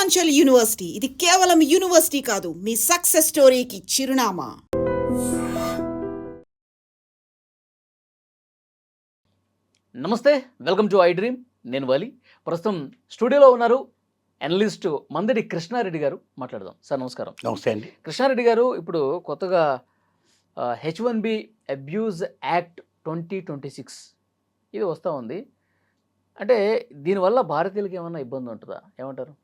Purvanchal university ఇది కేవలం university కాదు, మీ సక్సెస్ స్టోరీకి చిరునామా. నమస్తే, వెల్కమ్ టు ఐ డ్రీమ్. నేను వాలి. ప్రస్తుతం స్టూడియోలో ఉన్నారు అనలిస్ట్ మందడి కృష్ణారెడ్డి గారు. మాట్లాడదాం. సార్ నమస్కారం. నమస్తే అండి. కృష్ణారెడ్డి గారు, ఇప్పుడు కొత్తగా H1B అబ్యూజ్ యాక్ట్ 2026 ఇది వస్తూ ఉంది. అంటే దీనివల్ల భారతీయులకి ఏమన్నా ఇబ్బంది ఉంటుందా? ఏమంటారు?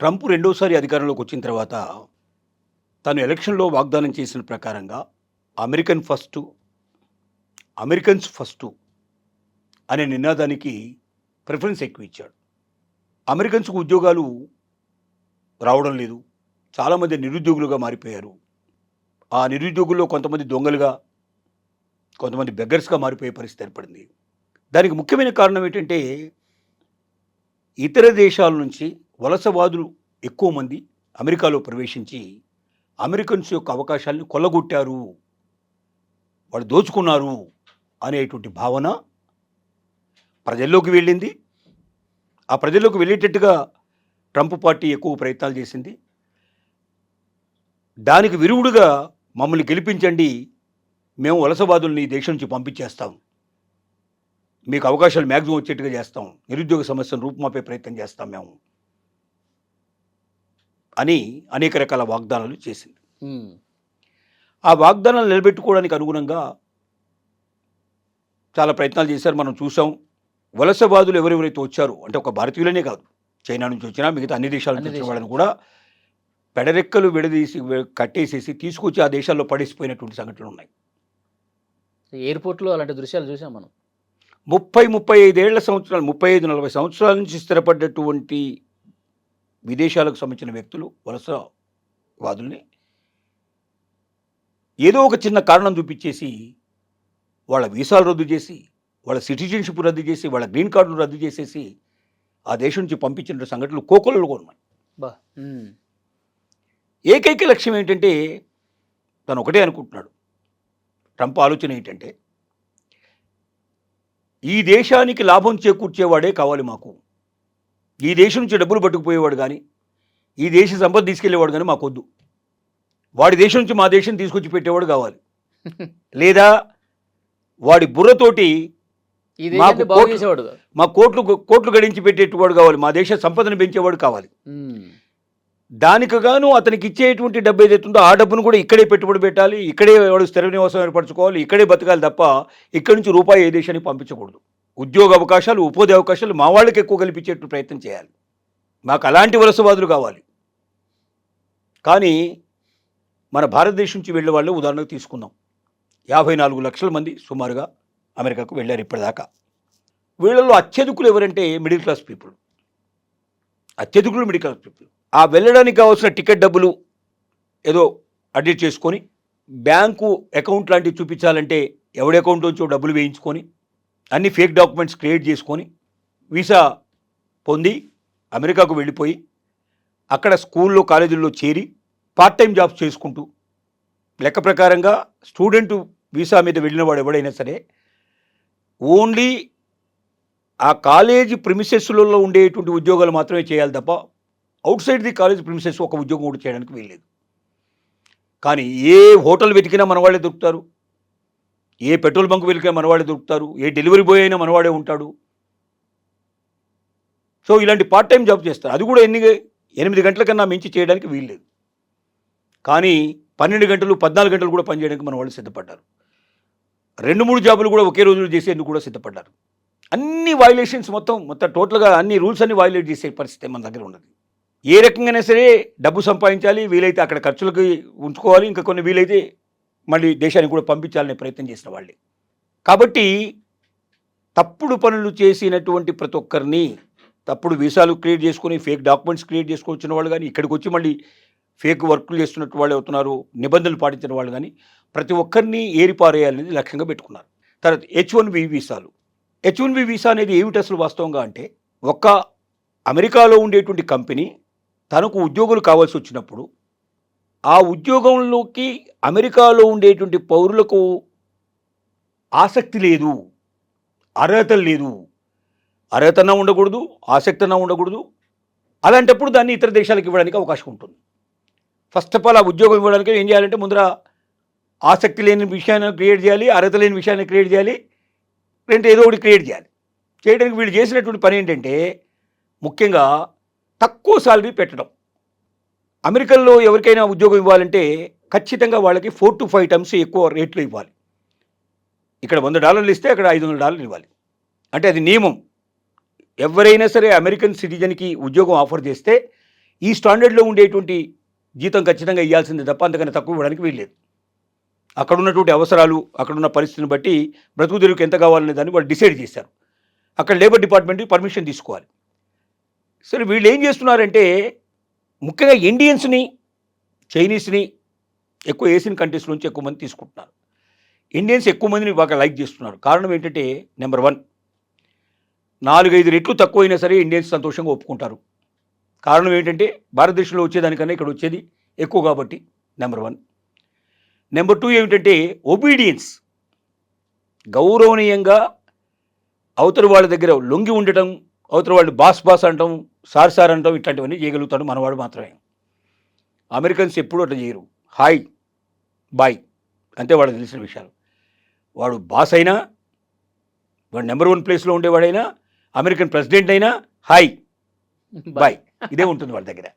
ట్రంప్ రెండోసారి అధికారంలోకి వచ్చిన తర్వాత తను ఎలక్షన్లో వాగ్దానం చేసిన ప్రకారంగా అమెరికన్స్ ఫస్టు అనే నినాదానికి ప్రిఫరెన్స్ ఎక్కువ ఇచ్చాడు. అమెరికన్స్కు ఉద్యోగాలు రావడం లేదు. చాలామంది నిరుద్యోగులుగా మారిపోయారు. ఆ నిరుద్యోగుల్లో కొంతమంది దొంగలుగా, కొంతమంది బెగ్గర్స్గా మారిపోయే పరిస్థితి ఏర్పడింది. దానికి ముఖ్యమైన కారణం ఏంటంటే, ఇతర దేశాల నుంచి వలసవాదులు ఎక్కువ మంది అమెరికాలో ప్రవేశించి అమెరికన్స్ యొక్క అవకాశాలను కొల్లగొట్టారు, వాళ్ళు దోచుకున్నారు అనేటువంటి భావన ప్రజల్లోకి వెళ్ళింది. ఆ ప్రజల్లోకి వెళ్ళేటట్టుగా ట్రంప్ పార్టీ ఎక్కువ ప్రయత్నాలు చేసింది. దానికి విరుగుడుగా మమ్మల్ని గెలిపించండి, మేము వలసవాదుల్ని దేశం నుంచి పంపించేస్తాం, మీకు అవకాశాలు మ్యాక్సిమం వచ్చేట్టుగా చేస్తాం, నిరుద్యోగ సమస్యను రూపుమాపే ప్రయత్నం చేస్తాం మేము అని అనేక రకాల వాగ్దానాలు చేసింది. ఆ వాగ్దానాలు నిలబెట్టుకోవడానికి అనుగుణంగా చాలా ప్రయత్నాలు చేశారు. మనం చూసాం. వలసవాదులు ఎవరెవరైతే వచ్చారో, అంటే ఒక భారతీయులనే కాదు, చైనా నుంచి వచ్చినా మిగతా అన్ని దేశాల నుంచి వచ్చిన వాళ్ళని కూడా పెడరెక్కలు విడదీసి కట్టేసేసి తీసుకొచ్చి ఆ దేశాల్లో పడేసిపోయినటువంటి సంఘటనలు ఉన్నాయి. ఎయిర్పోర్ట్లో అలాంటి దృశ్యాలు చూసాం మనం. 35 సంవత్సరాలు 35-40 సంవత్సరాల నుంచి స్థిరపడ్డటువంటి విదేశాలకు సంబంధించిన వ్యక్తులు వలసవాదుల్ని ఏదో ఒక చిన్న కారణం చూపించేసి వాళ్ళ వీసాలు రద్దు చేసి, వాళ్ళ సిటిజన్షిప్ రద్దు చేసి, వాళ్ళ గ్రీన్ కార్డులు రద్దు చేసేసి ఆ దేశం నుంచి పంపించిన సంఘటనలు కోకొల్లలు ఉన్నాయి. ఏకైక లక్ష్యం ఏంటంటే, తను ఒకటే అనుకుంటున్నాడు. ట్రంప్ ఆలోచన ఏంటంటే, ఈ దేశానికి లాభం చేకూర్చేవాడే కావాలి మాకు. ఈ దేశం నుంచి డబ్బులు పట్టుకుపోయేవాడు కానీ, ఈ దేశ సంపద తీసుకెళ్లేవాడు కానీ మాకొద్దు. వాడి దేశం నుంచి మా దేశం తీసుకొచ్చి పెట్టేవాడు కావాలి. లేదా వాడి బుర్రతోటి మా కోట్లు గడించి పెట్టేవాడు కావాలి. మా దేశ సంపదను పెంచేవాడు కావాలి. దానికి గాను అతనికి ఇచ్చేటువంటి డబ్బు ఏదైతుందో ఆ డబ్బును కూడా ఇక్కడే పెట్టుబడి పెట్టాలి, ఇక్కడే వాడు స్థిర నివాసం ఏర్పరచుకోవాలి, ఇక్కడే బతకాలి తప్ప ఇక్కడి నుంచి రూపాయి ఏ దేశానికి పంపించకూడదు. ఉద్యోగ అవకాశాలు, ఉపాధి అవకాశాలు మా వాళ్ళకి ఎక్కువ కల్పించేట్టు ప్రయత్నం చేయాలి. మాకు అలాంటి వలసవాదులు కావాలి. కానీ మన భారతదేశం నుంచి వెళ్ళే వాళ్ళు ఉదాహరణకు తీసుకుందాం. 54 లక్షల మంది సుమారుగా అమెరికాకు వెళ్ళారు ఇప్పటిదాకా. వీళ్ళల్లో అత్యధికులు ఎవరంటే మిడిల్ క్లాస్ పీపుల్. ఆ వెళ్ళడానికి కావాల్సిన టికెట్ డబ్బులు ఏదో అడ్జస్ట్ చేసుకొని, బ్యాంకు అకౌంట్ లాంటివి చూపించాలంటే ఎవడి అకౌంట్ నుంచో డబ్బులు వేయించుకొని, అన్ని ఫేక్ డాక్యుమెంట్స్ క్రియేట్ చేసుకొని వీసా పొంది అమెరికాకు వెళ్ళిపోయి అక్కడ స్కూల్లో కాలేజీల్లో చేరి పార్ట్ టైం జాబ్స్ చేసుకుంటూ, లెక్క ప్రకారంగా స్టూడెంట్ వీసా మీద వెళ్ళిన వాడు ఎవడైనా సరే ఓన్లీ ఆ కాలేజీ ప్రిమిసెస్లలో ఉండేటువంటి ఉద్యోగాలు మాత్రమే చేయాలి తప్ప out side the college premises ఒక ఉద్యోగం కూడా చేయడానికి వీల్లేదు. కానీ ఏ హోటల్ వెతికినా మనవాళ్ళే దొరుకుతారు, ఏ పెట్రోల్ బంక్ వెతికినా మనవాళ్ళే దొరుకుతారు, ఏ డెలివరీ బాయ్ అయినా మనవాడే ఉంటాడు. సో ఇలాంటి పార్ట్ టైం జాబ్ చేస్తారు. అది కూడా 8 గంటల కన్నా మించి చేయడానికి వీల్లేదు. కానీ 12 గంటలు 14 గంటలు కూడా పనిచేయడానికి మన వాళ్ళు సిద్ధపడ్డారు. 2-3 జాబులు కూడా ఒకే రోజులో చేసేందుకు కూడా సిద్ధపడ్డారు. అన్ని వైలేషన్స్ మొత్తం టోటల్గా అన్ని రూల్స్ అన్ని వైలేట్ చేసే పరిస్థితి మన దగ్గర ఉన్నది. ఏ రకంగానే సరే డబ్బు సంపాదించాలి, వీలైతే అక్కడ ఖర్చులకి ఉంచుకోవాలి, ఇంకా కొన్ని వీలైతే మళ్ళీ దేశానికి కూడా పంపించాలనే ప్రయత్నం చేసిన వాళ్ళే. కాబట్టి తప్పుడు పనులు చేసినటువంటి ప్రతి ఒక్కరిని, తప్పుడు వీసాలు క్రియేట్ చేసుకొని ఫేక్ డాక్యుమెంట్స్ క్రియేట్ చేసుకొచ్చిన వాళ్ళు కానీ, ఇక్కడికి వచ్చి మళ్ళీ ఫేక్ వర్కులు చేస్తున్నట్టు వాళ్ళు అవుతున్నారు, నిబంధనలు పాటించిన వాళ్ళు కానీ, ప్రతి ఒక్కరిని ఏరిపారేయాలనేది లక్ష్యంగా పెట్టుకున్నారు. తర్వాత H1B వీసాలు. H1B వీసా అనేది ఏమిటి అసలు వాస్తవంగా అంటే, ఒక్క అమెరికాలో ఉండేటువంటి కంపెనీ తనకు ఉద్యోగులు కావాల్సి వచ్చినప్పుడు ఆ ఉద్యోగంలోకి అమెరికాలో ఉండేటువంటి పౌరులకు ఆసక్తి లేదు, అర్హత లేదు, అర్హతన ఉండకూడదు, ఆసక్తన ఉండకూడదు, అలాంటప్పుడు దాన్ని ఇతర దేశాలకు ఇవ్వడానికి అవకాశం ఉంటుంది. ఫస్ట్ ఆఫ్ ఆల్ ఆ ఉద్యోగం ఇవ్వడానికి ఏం చేయాలంటే ముందర ఆసక్తి లేని విషయాన్ని క్రియేట్ చేయాలి, అర్హత లేని విషయాన్ని క్రియేట్ చేయాలి, రెండు ఏదో ఒకటి క్రియేట్ చేయాలి. చేయడానికి వీళ్ళు చేసినటువంటి పని ఏంటంటే ముఖ్యంగా తక్కువ సాలరీ పెట్టడం. అమెరికన్లో ఎవరికైనా ఉద్యోగం ఇవ్వాలంటే ఖచ్చితంగా వాళ్ళకి 4 to 5 times ఎక్కువ రేట్లు ఇవ్వాలి. ఇక్కడ $100 ఇస్తే అక్కడ $500 ఇవ్వాలి. అంటే అది నియమం. ఎవరైనా సరే అమెరికన్ సిటిజన్కి ఉద్యోగం ఆఫర్ చేస్తే ఈ స్టాండర్డ్లో ఉండేటువంటి జీతం ఖచ్చితంగా ఇవ్వాల్సిందే తప్ప అంతకన్నా తక్కువ ఇవ్వడానికి వీల్లేదు. అక్కడ ఉన్నటువంటి అవసరాలు, అక్కడున్న పరిస్థితిని బట్టి బ్రతుకు తెరువుకు ఎంత కావాలనే దాన్ని వాళ్ళు డిసైడ్ చేశారు. అక్కడ లేబర్ డిపార్ట్మెంట్ పర్మిషన్ తీసుకోవాలి. సరే వీళ్ళు ఏం చేస్తున్నారంటే ముఖ్యంగా ఇండియన్స్ని, చైనీస్ని ఎక్కువ ఏషియన్ కంట్రీస్ నుంచి ఎక్కువ మంది తీసుకుంటున్నారు. ఇండియన్స్ ఎక్కువ మందిని బాగా లైక్ చేస్తున్నారు. కారణం ఏంటంటే నెంబర్ 1, 4-5 రెట్లు తక్కువైనా సరే ఇండియన్స్ సంతోషంగా ఒప్పుకుంటారు. కారణం ఏంటంటే భారతదేశంలో వచ్చేదానికన్నా ఇక్కడ వచ్చేది ఎక్కువ కాబట్టి నెంబర్ 1. నెంబర్ 2 ఏమిటంటే ఒబీడియన్స్. గౌరవనీయంగా అవతల వాళ్ళ దగ్గర లొంగి ఉండటం, అవతల వాళ్ళు బాస్ అంటాం, సార్ అంటాం, ఇట్లాంటివన్నీ చేయగలుగుతాడు మనవాడు మాత్రమే. అమెరికన్స్ ఎప్పుడూ అట్లా చేయరు. హాయ్ బాయ్ అంతే వాళ్ళకి తెలిసిన విషయాలు. వాడు బాస్ అయినా, వాడు నెంబర్ 1 ప్లేస్లో ఉండేవాడైనా, అమెరికన్ ప్రెసిడెంట్ అయినా హాయ్ బాయ్ ఇదే ఉంటుంది వాళ్ళ దగ్గర.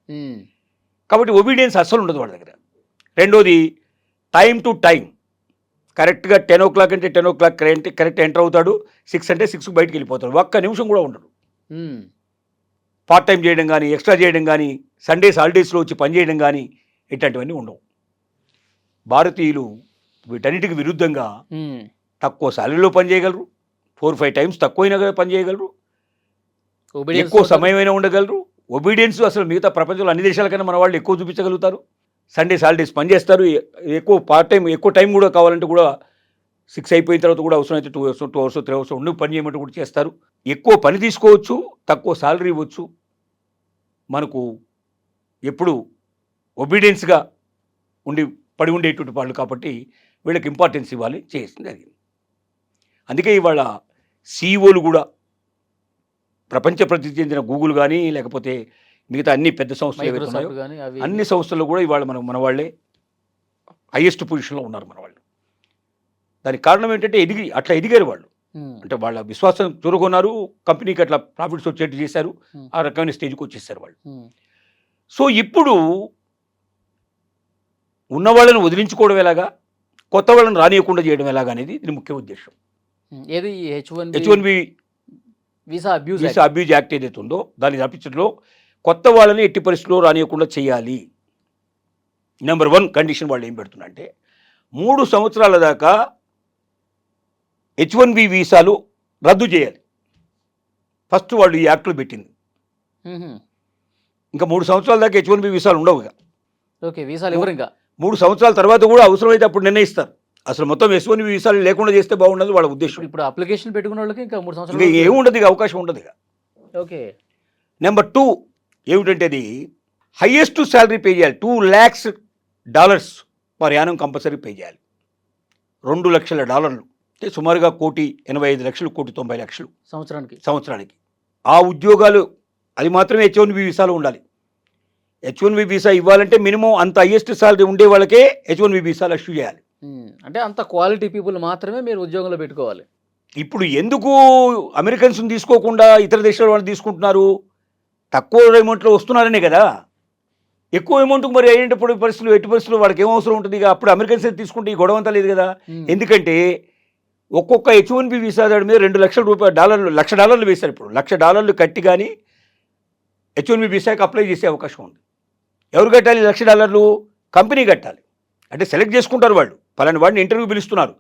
కాబట్టి ఒబీడియన్స్ అస్సలు ఉండదు వాళ్ళ దగ్గర. రెండోది టైం టు టైం. కరెక్ట్గా 10 o'clock అంటే 10 o'clock కరెక్ట్ ఎంటర్ అవుతాడు, 6 అంటే 6 బయటికి వెళ్ళిపోతాడు. ఒక్క నిమిషం కూడా ఉండడు. పార్ట్ టైం చేయడం కానీ, ఎక్స్ట్రా చేయడం కానీ, సండేస్ హాలిడేస్లో వచ్చి పని చేయడం కానీ ఇట్లాంటివన్నీ ఉండవు. భారతీయులు వీటన్నిటికి విరుద్ధంగా తక్కువ సాలరీలో పని చేయగలరు, 4-5 times తక్కువైనా పని చేయగలరు, ఎక్కువ సమయమైనా ఉండగలరు. ఒబీడియన్స్ అసలు మిగతా ప్రపంచంలో అన్ని దేశాల కన్నా మన వాళ్ళు ఎక్కువ చూపించగలుగుతారు. సండేస్ హాలిడేస్ పని చేస్తారు, ఎక్కువ పార్ట్ టైం, ఎక్కువ టైం కూడా కావాలంటే కూడా 6 అయిపోయిన తర్వాత కూడా అవసరమైతే 2 hours 2 hours 3 hours ఉండి పని చేయమంటే కూడా చేస్తారు. ఎక్కువ పని తీసుకోవచ్చు, తక్కువ సాలరీ ఇవ్వచ్చు. మనకు ఎప్పుడు ఒబీడియన్స్గా పడి ఉండేటువంటి వాళ్ళు కాబట్టి వీళ్ళకి ఇంపార్టెన్స్ ఇవ్వాలి, చేసింది అది. అందుకే ఇవాళ సీఈఓలు కూడా ప్రపంచ ప్రసిద్ధి చెందిన గూగుల్ కానీ లేకపోతే మిగతా అన్ని పెద్ద సంస్థలు ఏవైతే ఉన్నాయో అన్ని సంస్థల్లో కూడా ఇవాళ మన వాళ్ళే హైయెస్ట్ పొజిషన్లో ఉన్నారు మన వాళ్ళు. దానికి కారణం ఏంటంటే అట్లా ఎదిగారు వాళ్ళు. అంటే వాళ్ళ విశ్వాసం చూరుకున్నారు, కంపెనీకి అట్లా ప్రాఫిట్స్ వచ్చేట్టు చేశారు, ఆ రకమైన స్టేజ్కి వచ్చేసారు వాళ్ళు. సో ఇప్పుడు ఉన్న వాళ్ళని వదిలించుకోవడం ఎలాగా, కొత్త వాళ్ళని రానియకుండా చేయడం ఎలాగా అనేది దీని ముఖ్య ఉద్దేశం. ఏది H1B వీసా అబ్యూజ్ యాక్ట్ ఏదైతే ఉందో దాన్ని తప్పించడంలో కొత్త వాళ్ళని ఎట్టి పరిస్థితుల్లో రానియకుండా చేయాలి. నెంబర్ 1 కండిషన్ వాళ్ళు ఏం పెడుతున్నారంటే 3 సంవత్సరాల దాకా H1B వీసాలు రద్దు చేయాలి. ఫస్ట్ వాళ్ళు ఈ యాక్ట్లో పెట్టింది. ఇంకా 3 సంవత్సరాల దాకా H1B వీసాలు ఉండవు. ఓకే, వీసాలు ఎవరు ఇంకా 3 సంవత్సరాల తర్వాత కూడా అవసరమైతే అప్పుడు నిర్ణయిస్తారు. అసలు మొత్తం H1B వీసాలు లేకుండా చేస్తే బాగుండదు వాళ్ళ ఉద్దేశం. ఇప్పుడు అప్లికేషన్ పెట్టుకున్న వాళ్ళకి ఇంకా 3 సంవత్సరాలు ఇంకా ఏముండదు, ఇక అవకాశం ఉండదు. ఇక ఓకే. నెంబర్ 2 ఏమిటంటే అది హైయెస్ట్ శాలరీ పే చేయాలి. $2 lakhs యానం కంపల్సరీ పే చేయాలి. $2 lakhs అంటే సుమారుగా 1,85,00,000 1,90,00,000 సంవత్సరానికి. ఆ ఉద్యోగాలు అది మాత్రమే H1B వీసాలో ఉండాలి. H1B వీసా ఇవ్వాలంటే మినిమం అంత హైయెస్ట్ శాలరీ ఉండే వాళ్ళకే H1B వీసాలు ఇష్యూ చేయాలి. అంటే అంత క్వాలిటీ పీపుల్ మాత్రమే మీరు ఉద్యోగంలో పెట్టుకోవాలి. ఇప్పుడు ఎందుకు అమెరికన్స్ని తీసుకోకుండా ఇతర దేశాల వాళ్ళు తీసుకుంటున్నారు? తక్కువ అమౌంట్లో వస్తున్నారనే కదా. ఎక్కువ అమౌంట్కి మరి అయ్యేటప్పుడు ఎట్టి పరిస్థితులు వాడికి ఏం అవసరం ఉంటుంది? ఇక అప్పుడు అమెరికన్స్ తీసుకుంటే ఈ గొడవ అంతా లేదు కదా. ఎందుకంటే ఒక్కొక్క H1B వీసా దాడి మీద $2 లక్షల $1,00,000 వేశారు. ఇప్పుడు $1,00,000 కట్టి కానీ H1B వీసాకి అప్లై చేసే అవకాశం ఉంది. ఎవరు కట్టాలి $1,00,000? కంపెనీ కట్టాలి. అంటే సెలెక్ట్ చేసుకుంటారు వాళ్ళు, పలాని వాడిని ఇంటర్వ్యూ పిలుస్తున్నారు,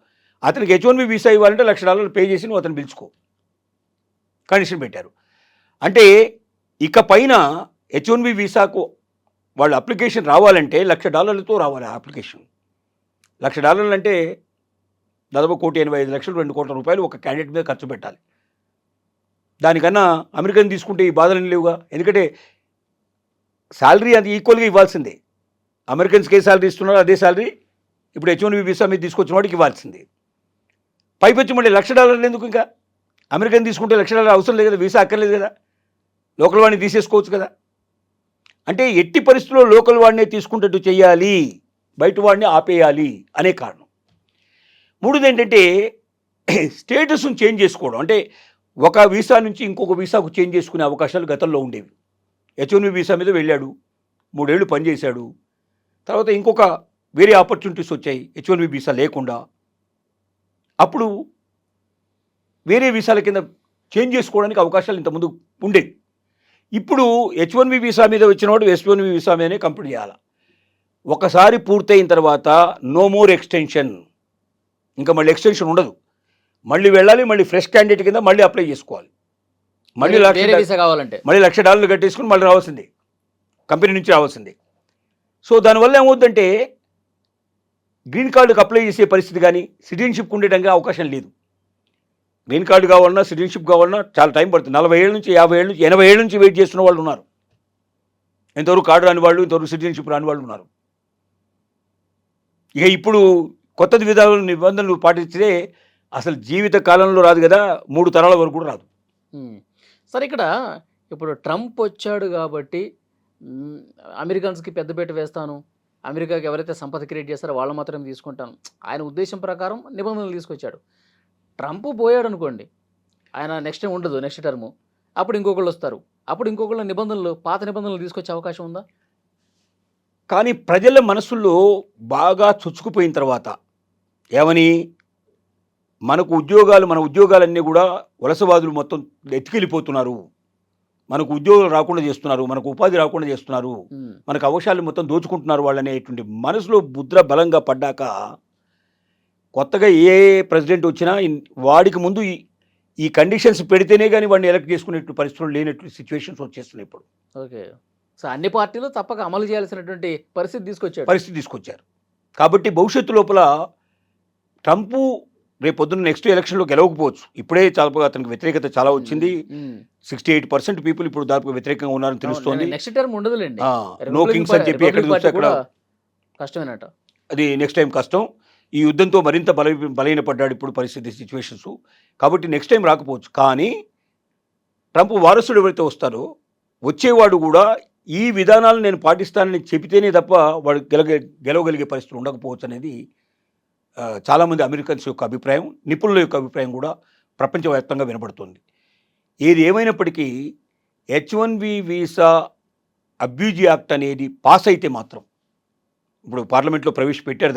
అతనికి H1B వీసా ఇవ్వాలంటే $1,00,000 పే చేసి నువ్వు అతను పిలుచుకో కండిషన్ పెట్టారు. అంటే ఇక పైన H1B వీసాకు వాళ్ళు అప్లికేషన్ రావాలంటే $1,00,000తో రావాలి. ఆ అప్లికేషన్ $1,00,000 అంటే దాదాపు 1,85,00,000 2 కోట్ల రూపాయలు ఒక క్యాండిడేట్ మీద ఖర్చు పెట్టాలి. దానికన్నా అమెరికన్ తీసుకుంటే ఈ బాధలు లేవుగా. ఎందుకంటే శాలరీ అది ఈక్వల్గా ఇవ్వాల్సిందే. అమెరికన్స్కి ఏ శాలరీ ఇస్తున్నారో అదే శాలరీ ఇప్పుడు H1B వీసా మీద తీసుకొచ్చిన వాడికి ఇవ్వాల్సిందే. పైపొచ్చి మళ్ళీ $1,00,000 ఎందుకు? ఇంకా అమెరికన్ తీసుకుంటే $1,00,000 అవసరం లేదు కదా, వీసా అక్కర్లేదు కదా, లోకల్ వాడిని తీసేసుకోవచ్చు కదా. అంటే ఎట్టి పరిస్థితుల్లో లోకల్ వాడినే తీసుకుంటట్టు చేయాలి, బయట వాడిని ఆపేయాలి అనే కారణం. మూడోది ఏంటంటే స్టేటస్ను చేంజ్ చేసుకోవడం. అంటే ఒక వీసా నుంచి ఇంకొక వీసాకు చేంజ్ చేసుకునే అవకాశాలు గతంలో ఉండేవి. H1B వీసా మీద వెళ్ళాడు, 3 ఏళ్ళు పనిచేశాడు, తర్వాత ఇంకొక వేరే ఆపర్చునిటీస్ వచ్చాయి H1B వీసా లేకుండా, అప్పుడు వేరే వీసాల కింద చేంజ్ చేసుకోవడానికి అవకాశాలు ఇంతకుముందు ఉండేవి. ఇప్పుడు H1B వీసా మీద వచ్చినవాడు H1B వీసా మీదనే కంప్లీట్ చేయాలి. ఒకసారి పూర్తయిన తర్వాత నో మోర్ ఎక్స్టెన్షన్, ఇంకా మళ్ళీ ఎక్స్టెన్షన్ ఉండదు. మళ్ళీ వెళ్ళాలి, మళ్ళీ ఫ్రెష్ క్యాండిడేట్ కింద మళ్ళీ అప్లై చేసుకోవాలి. మళ్ళీ కావాలంటే మళ్ళీ $1,00,000 కట్టేసుకుని మళ్ళీ రావాల్సిందే, కంపెనీ నుంచి రావాల్సిందే. సో దానివల్ల ఏమవుతుందంటే గ్రీన్ కార్డుకి అప్లై చేసే పరిస్థితి కానీ సిటిజన్షిప్ ఉండేటంగా అవకాశం లేదు. గ్రీన్ కార్డు కావాలన్నా సిటిజన్షిప్ కావాలన్నా చాలా టైం పడుతుంది. 40 ఏళ్ళ నుంచి 50 ఏళ్ళ నుంచి 80 ఏళ్ళ నుంచి వెయిట్ చేస్తున్న వాళ్ళు ఉన్నారు. ఇంతవరకు కార్డు రాని వాళ్ళు, ఇంతవరకు సిటిజన్షిప్ రాని వాళ్ళు ఉన్నారు. ఇక ఇప్పుడు కొత్త విధాలు నిబంధనలు పాటిస్తే అసలు జీవిత కాలంలో రాదు కదా, 3 తరాల వరకు కూడా రాదు. సరే, ఇక్కడ ఇప్పుడు ట్రంప్ వచ్చాడు కాబట్టి అమెరికన్స్కి పెద్దపీట వేస్తాను, అమెరికాకి ఎవరైతే సంపద క్రియేట్ చేస్తారో వాళ్ళు మాత్రమే తీసుకుంటాను, ఆయన ఉద్దేశం ప్రకారం నిబంధనలు తీసుకొచ్చాడు. ట్రంప్ పోయాడు అనుకోండి, ఆయన నెక్స్ట్ టైం ఉండదు, నెక్స్ట్ టర్ము, అప్పుడు ఇంకొకళ్ళు వస్తారు, అప్పుడు ఇంకొకళ్ళ నిబంధనలు, పాత నిబంధనలు తీసుకొచ్చే అవకాశం ఉందా? కానీ ప్రజల మనసుల్లో బాగా చొచ్చుకుపోయిన తర్వాత ఏమని, మనకు ఉద్యోగాలు, మన ఉద్యోగాలన్నీ కూడా వలసవాదులు మొత్తం ఎత్తుకెళ్ళిపోతున్నారు, మనకు ఉద్యోగాలు రాకుండా చేస్తున్నారు, మనకు ఉపాధి రాకుండా చేస్తున్నారు, మనకు అవకాశాలు మొత్తం దోచుకుంటున్నారు వాళ్ళు అనేటువంటి మనసులో ముద్ర బలంగా పడ్డాక కొత్తగా ఏ ప్రెసిడెంట్ వచ్చినా వాడికి ముందు ఈ కండిషన్స్ పెడితేనే కానీ వాడిని ఎలక్ట్ చేసుకునేట్టు పరిస్థితులు లేనట్టు సిచ్యువేషన్స్ వచ్చేస్తున్నాయి ఇప్పుడు. ఓకే, సో అన్ని పార్టీలు తప్పక అమలు చేయాల్సినటువంటి పరిస్థితి తీసుకొచ్చారు. కాబట్టి భవిష్యత్తు లోపల ట్రంప్ రేపు పొద్దున్న నెక్స్ట్ ఎలక్షన్లో గెలవకపోవచ్చు. ఇప్పుడే చాలా అతనికి వ్యతిరేకత చాలా వచ్చింది. 68% పీపుల్ ఇప్పుడు దాదాపు వ్యతిరేకంగా ఉన్నారని తెలుస్తోంది. నెక్స్ట్ టర్మ్ ఉండదులేండి, నో కింగ్స్ అని చెప్పి ఎక్కడ చూస్తే అక్కడ కష్టమేనట. అది నెక్స్ట్ టైం కష్టం. ఈ యుద్ధంతో మరింత బలహీనపడ్డాడు ఇప్పుడు పరిస్థితి, సిచ్యువేషన్స్. కాబట్టి నెక్స్ట్ టైం రాకపోవచ్చు. కానీ ట్రంప్ వారసుడు ఎవరైతే వస్తారో వచ్చేవాడు కూడా ఈ విధానాలను నేను పాటిస్తానని చెబితేనే తప్ప వాడు గెలవగలిగే పరిస్థితులు ఉండకపోవచ్చు అనేది చాలామంది అమెరికన్స్ యొక్క అభిప్రాయం, నిపుణుల యొక్క అభిప్రాయం కూడా ప్రపంచవ్యాప్తంగా వినబడుతుంది. ఏది ఏమైనప్పటికీ H1B వీసా అబ్యూజ్ యాక్ట్ అనేది పాస్ అయితే మాత్రం, ఇప్పుడు పార్లమెంట్లో ప్రవేశపెట్టారు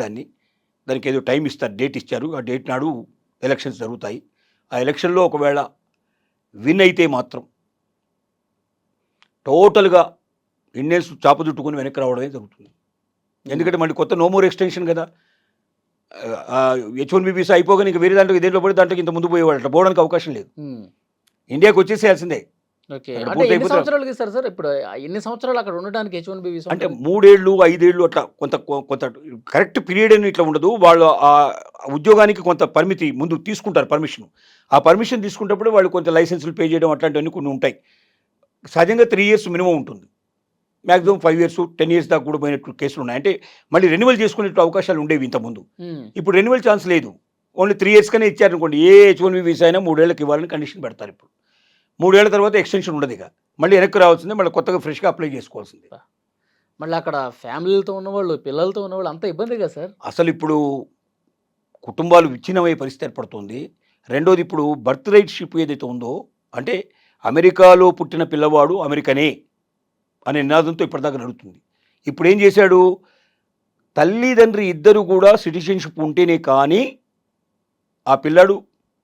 దానికి ఏదో టైం ఇస్తారు, డేట్ ఇచ్చారు. ఆ డేట్ నాడు ఎలక్షన్స్ జరుగుతాయి. ఆ ఎలక్షన్లో ఒకవేళ విన్ అయితే మాత్రం టోటల్గా ఇండియన్స్ చాపదుట్టుకుని వెనక్కి రావడమే జరుగుతుంది. ఎందుకంటే మళ్ళీ కొత్త నో మోర్ ఎక్స్టెన్షన్ కదా. H1B వీసా అయిపోగానే ఇంకా వేరే దాంట్లో ఇదేంట్లో పడి దాంట్లోకి ఇంత ముందు పోయేవాళ్ళు, అట్లా పోవడానికి అవకాశం లేదు. ఇండియాకి వచ్చేసేయాల్సిందే. ఎన్ని సంవత్సరాలు ఇస్తారు సార్? ఇప్పుడు ఎన్ని సంవత్సరాలు అక్కడ ఉండడానికి H1B వీసా? అంటే 3 ఏళ్ళు 5 ఏళ్ళు అట్లా కొంత కరెక్ట్ పీరియడ్ అని ఇట్లా ఉండదు. వాళ్ళు ఆ ఉద్యోగానికి కొంత పరిమితి ముందు తీసుకుంటారు, పర్మిషన్. ఆ పర్మిషన్ తీసుకున్నప్పుడు వాళ్ళు కొంత లైసెన్సులు పే చేయడం అట్లాంటివన్నీ కొన్ని ఉంటాయి. సహజంగా 3 years మినిమం ఉంటుంది, మ్యాక్సిమం 5 years 10 years దాకా కూడా పోయినట్టు కేసులు ఉన్నాయి. అంటే మళ్ళీ రెన్యువల్ చేసుకునేట్టు అవకాశాలు ఉండేవి ఇంతకుముందు. ఇప్పుడు రెన్యువల్ ఛాన్స్ లేదు, ఓన్లీ 3 years కనే ఇచ్చారనుకోండి. ఏ H1B వీసా అయినా 3 ఏళ్ళకి ఇవ్వాలని కండిషన్ పెడతారు. ఇప్పుడు 3 ఏళ్ల తర్వాత ఎక్స్టెన్షన్ ఉండదు, ఇక మళ్ళీ వెనక్కి రావాల్సిందే, మళ్ళీ కొత్తగా ఫ్రెష్గా అప్లై చేసుకోవాల్సిందే. మళ్ళీ అక్కడ ఫ్యామిలీలతో ఉన్నవాళ్ళు, పిల్లలతో ఉన్నవాళ్ళు అంత ఇబ్బంది కదా సార్. అసలు ఇప్పుడు కుటుంబాలు విచ్ఛిన్నమయ్యే పరిస్థితి ఏర్పడుతుంది. రెండోది, ఇప్పుడు బర్త్ రైట్ షిప్ ఏదైతే ఉందో, అంటే అమెరికాలో పుట్టిన పిల్లవాడు అమెరికనే అనే నినాదంతో ఇప్పటిదాకా నడుస్తుంది. ఇప్పుడు ఏం చేశాడు, తల్లిదండ్రి ఇద్దరు కూడా సిటిజన్షిప్ ఉంటేనే కానీ ఆ పిల్లాడు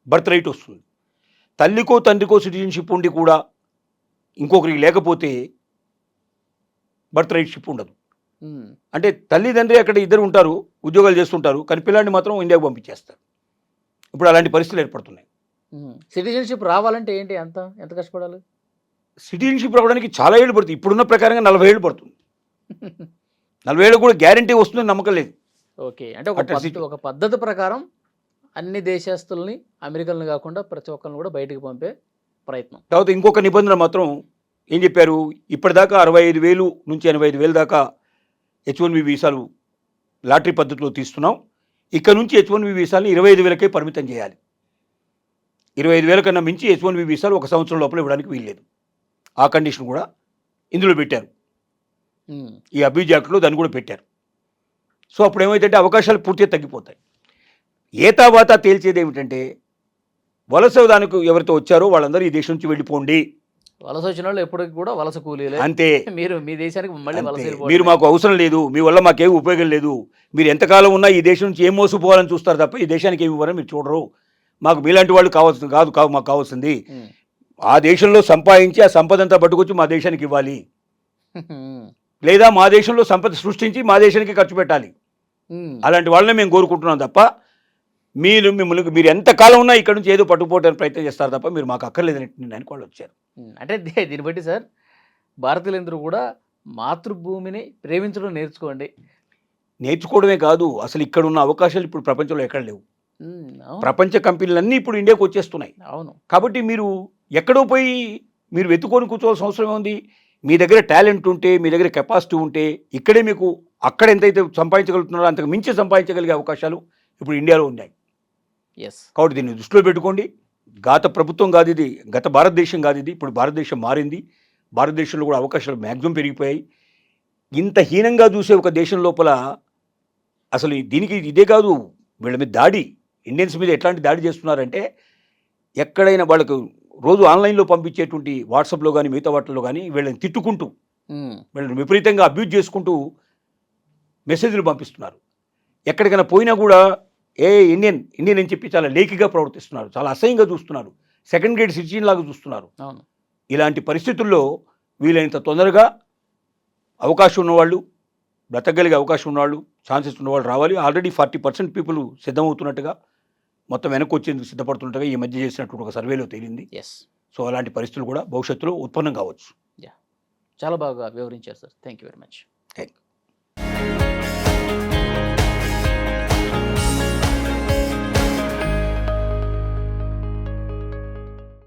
బర్త్ రైట్ వస్తుంది. తల్లికో తండ్రికో సిటిజన్షిప్ ఉండి కూడా ఇంకొకరికి లేకపోతే బర్త్ రైట్ షిప్ ఉండదు. అంటే తల్లిదండ్రి అక్కడ ఇద్దరు ఉంటారు, ఉద్యోగాలు చేస్తుంటారు, కానీ పిల్లాడిని మాత్రం ఇండియాకు పంపించేస్తారు. ఇప్పుడు అలాంటి పరిస్థితులు ఏర్పడుతున్నాయి. సిటిజన్షిప్ రావాలంటే ఏంటి, ఎంత కష్టపడాలి? సిటిజన్షిప్ రావడానికి చాలా ఏళ్ళు పడుతుంది. ఇప్పుడున్న ప్రకారంగా 40 ఏళ్ళు పడుతుంది. 40 ఏళ్ళు కూడా గ్యారంటీ వస్తుందని నమ్మకం లేదు. ఓకే, అంటే ఒక పద్ధతి ప్రకారం అన్ని దేశస్తుల్ని, అమెరికన్లు కాకుండా ప్రతి ఒక్కరిని కూడా బయటకు పంపే ప్రయత్నం. తర్వాత ఇంకొక నిబంధన మాత్రం ఏం చెప్పారు, ఇప్పటిదాకా 65,000 నుంచి 85,000 దాకా H1B వీసాలు లాటరీ పద్ధతిలో తీస్తున్నాం. ఇక్కడ నుంచి H1B వీసాలని 25,000కే పరిమితం చేయాలి. 25,000 కన్నా మించి H1B వీసాలు 1 సంవత్సరం లోపల ఇవ్వడానికి వీల్లేదు. ఆ కండిషన్ కూడా ఇందులో పెట్టారు. ఈ అబ్యూజ్ యాక్ట్లో దాన్ని కూడా పెట్టారు. సో అప్పుడు ఏమైతే అవకాశాలు పూర్తిగా తగ్గిపోతాయి. ఏతావాత తేల్చేది ఏమిటంటే వలస దానికి ఎవరితో వచ్చారో వాళ్ళందరూ ఈ దేశం నుంచి వెళ్ళిపోండి, వలస వచ్చిన వాళ్ళు ఎప్పటికి కూడా వలస కూలీలే, అంతే. మీరు మీ దేశానికి మళ్ళీ వలస అంతే. వెళ్ళిపోవడమే. మీరు మాకు అవసరం లేదు, మీ వల్ల మాకేం ఉపయోగం లేదు, మీరు ఎంతకాలం ఉన్నా ఈ దేశం నుంచి ఏం మోసపోవాలని చూస్తారు తప్ప ఈ దేశానికి ఏమి ఇవ్వరని మీరు చూడరు, మాకు మీలాంటి వాళ్ళు కావాల్సింది కాదు మాకు కావాల్సింది ఉమ్. ఆ దేశంలో సంపాదించి ఆ సంపద అంతా పట్టుకొచ్చి మా దేశానికి ఇవ్వాలి, ఉమ్. లేదా మా దేశంలో సంపద సృష్టించి మా దేశానికి ఖర్చు పెట్టాలి. ఉమ్. అలాంటి వాళ్ళనే మేము కోరుకుంటున్నాం తప్ప మీరు ఎంతకాలం ఉన్నా ఇక్కడ నుంచి ఏదో పట్టుకుపోవడానికి ప్రయత్నం చేస్తారు తప్ప మీరు మాకు అక్కర్లేదని నిర్ణయానికి వాళ్ళు వచ్చారు. అంటే దీన్ని బట్టి సార్ భారతీయులందరూ కూడా మాతృభూమిని ప్రేమించడం నేర్చుకోండి. నేర్చుకోవడమే కాదు, అసలు ఇక్కడ ఉన్న అవకాశాలు ఇప్పుడు ప్రపంచంలో ఎక్కడ లేవు. అవును. ప్రపంచ కంపెనీలన్నీ ఇప్పుడు ఇండియాకి వచ్చేస్తున్నాయి. అవును. కాబట్టి మీరు ఎక్కడో పోయి మీరు వెతుకొని కూర్చోవాల్సిన అవసరం ఉంది. మీ దగ్గర టాలెంట్ ఉంటే, మీ దగ్గర కెపాసిటీ ఉంటే ఇక్కడే మీకు అక్కడ ఎంతైతే సంపాదించగలుగుతున్నారో అంతకు మించి సంపాదించగలిగే అవకాశాలు ఇప్పుడు ఇండియాలో ఉన్నాయి. ఎస్. కాబట్టి దీన్ని దృష్టిలో పెట్టుకోండి. గత ప్రభుత్వం కాదు ఇది, గత భారతదేశం కాదు ఇది, ఇప్పుడు భారతదేశం మారింది. భారతదేశంలో కూడా అవకాశాలు మ్యాక్సిమం పెరిగిపోయాయి. ఇంత హీనంగా చూసే ఒక దేశం లోపల అసలు దీనికి ఇదే కాదు, వీళ్ళ మీద దాడి, ఇండియన్స్ మీద ఎట్లాంటి దాడి చేస్తున్నారంటే ఎక్కడైనా వాళ్ళకు రోజు ఆన్లైన్లో పంపించేటువంటి వాట్సాప్లో కానీ మిగతా వాటిల్లో కానీ వీళ్ళని తిట్టుకుంటూ వీళ్ళని విపరీతంగా అబ్యూజ్ చేసుకుంటూ మెసేజ్లు పంపిస్తున్నారు. ఎక్కడికైనా పోయినా కూడా ఇండియన్ అని చెప్పి చాలా లేకిగా ప్రవర్తిస్తున్నారు, చాలా అసహ్యంగా చూస్తున్నారు, సెకండ్ గ్రేడ్ సిటిజన్ లాగా చూస్తున్నారు. అవును. ఇలాంటి పరిస్థితుల్లో వీలైనంత తొందరగా అవకాశం ఉన్నవాళ్ళు, బ్రతకగలిగే అవకాశం ఉన్నవాళ్ళు, ఛాన్సెస్ ఉన్నవాళ్ళు రావాలి. ఆల్రెడీ 40% పీపుల్ సిద్ధమవుతున్నట్టుగా, మొత్తం వెనక్కి వచ్చేందుకు సిద్ధపడుతున్నట్టుగా ఈ మధ్య చేసినటువంటి ఒక సర్వేలో తేలింది. ఎస్. సో అలాంటి పరిస్థితులు కూడా భవిష్యత్తులో ఉత్పన్నం కావచ్చు. చాలా బాగా వివరించారు sir. Thank you very much. Thank you.